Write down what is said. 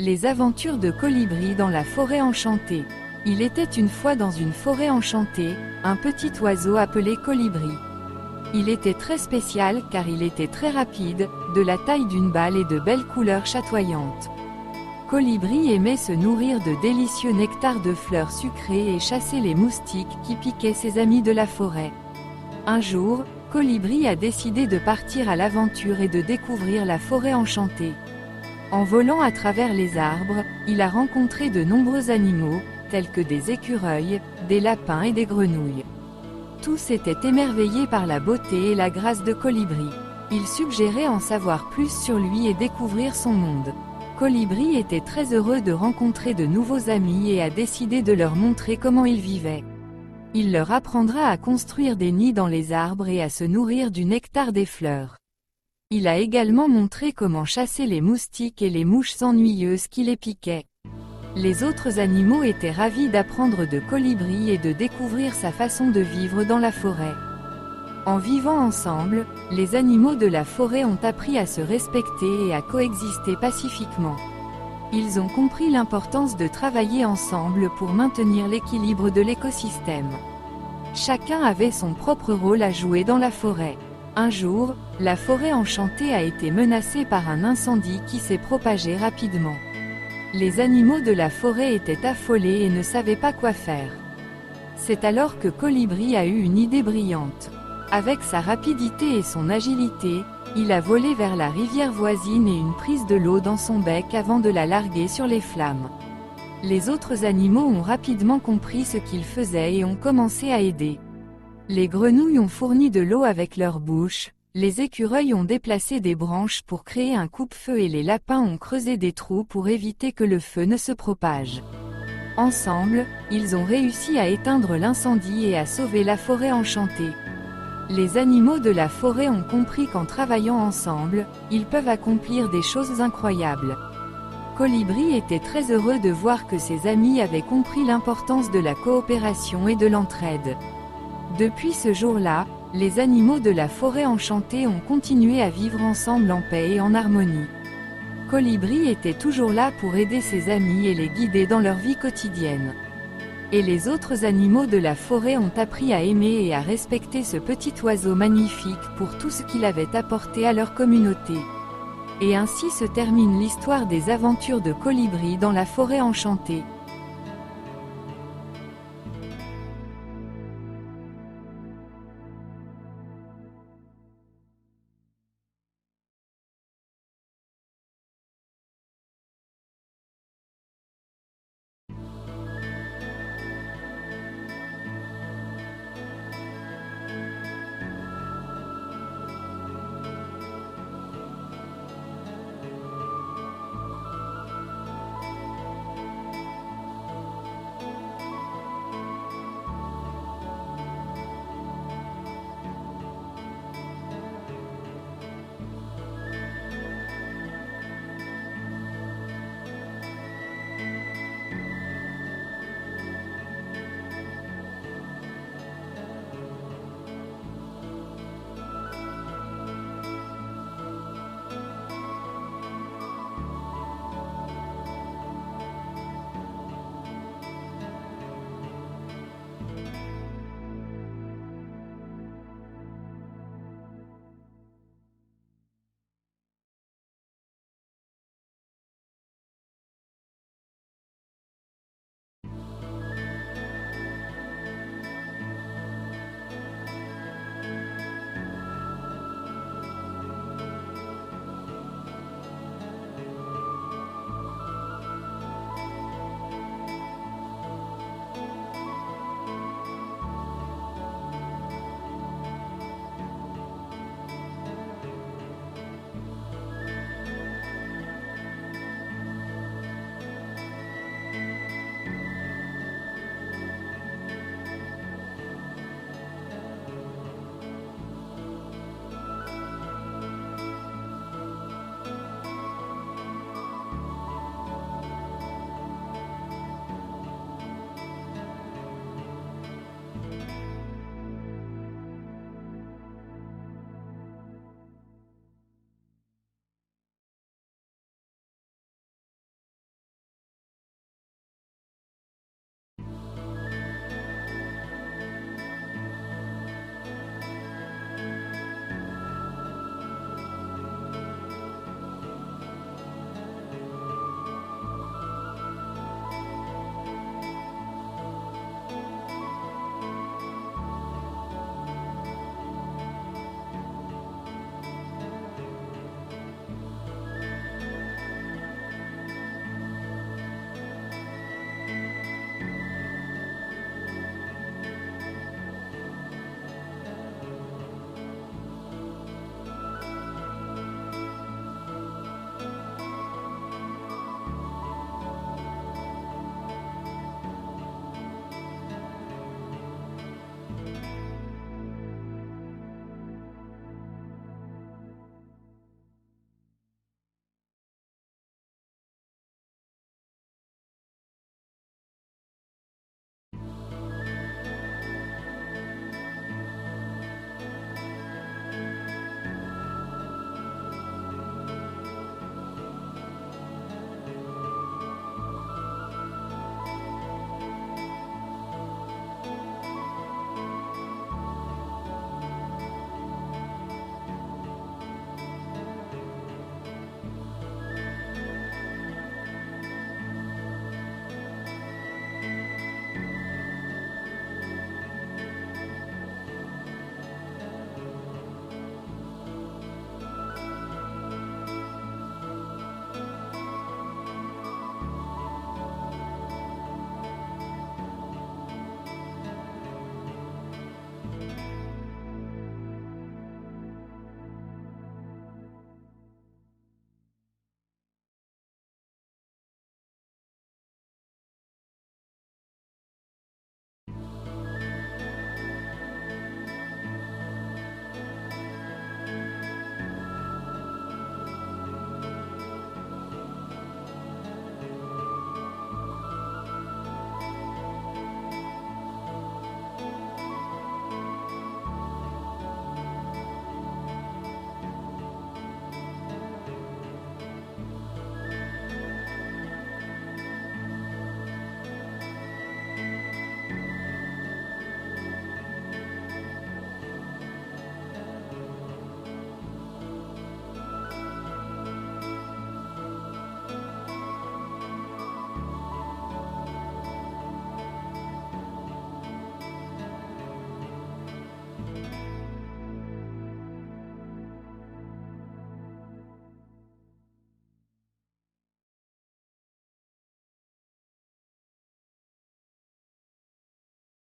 Les aventures de Colibri dans la forêt enchantée. Il était une fois dans une forêt enchantée, un petit oiseau appelé Colibri. Il était très spécial car il était très rapide, de la taille d'une balle et de belles couleurs chatoyantes. Colibri aimait se nourrir de délicieux nectars de fleurs sucrées et chasser les moustiques qui piquaient ses amis de la forêt. Un jour, Colibri a décidé de partir à l'aventure et de découvrir la forêt enchantée. En volant à travers les arbres, il a rencontré de nombreux animaux, tels que des écureuils, des lapins et des grenouilles. Tous étaient émerveillés par la beauté et la grâce de Colibri. Ils suggéraient en savoir plus sur lui et découvrir son monde. Colibri était très heureux de rencontrer de nouveaux amis et a décidé de leur montrer comment il vivait. Il leur apprendra à construire des nids dans les arbres et à se nourrir du nectar des fleurs. Il a également montré comment chasser les moustiques et les mouches ennuyeuses qui les piquaient. Les autres animaux étaient ravis d'apprendre de Colibri et de découvrir sa façon de vivre dans la forêt. En vivant ensemble, les animaux de la forêt ont appris à se respecter et à coexister pacifiquement. Ils ont compris l'importance de travailler ensemble pour maintenir l'équilibre de l'écosystème. Chacun avait son propre rôle à jouer dans la forêt. Un jour, la forêt enchantée a été menacée par un incendie qui s'est propagé rapidement. Les animaux de la forêt étaient affolés et ne savaient pas quoi faire. C'est alors que Colibri a eu une idée brillante. Avec sa rapidité et son agilité, il a volé vers la rivière voisine et une prise de l'eau dans son bec avant de la larguer sur les flammes. Les autres animaux ont rapidement compris ce qu'il faisait et ont commencé à aider. Les grenouilles ont fourni de l'eau avec leur bouche, les écureuils ont déplacé des branches pour créer un coupe-feu et les lapins ont creusé des trous pour éviter que le feu ne se propage. Ensemble, ils ont réussi à éteindre l'incendie et à sauver la forêt enchantée. Les animaux de la forêt ont compris qu'en travaillant ensemble, ils peuvent accomplir des choses incroyables. Colibri était très heureux de voir que ses amis avaient compris l'importance de la coopération et de l'entraide. Depuis ce jour-là, les animaux de la forêt enchantée ont continué à vivre ensemble en paix et en harmonie. Colibri était toujours là pour aider ses amis et les guider dans leur vie quotidienne. Et les autres animaux de la forêt ont appris à aimer et à respecter ce petit oiseau magnifique pour tout ce qu'il avait apporté à leur communauté. Et ainsi se termine l'histoire des aventures de Colibri dans la forêt enchantée.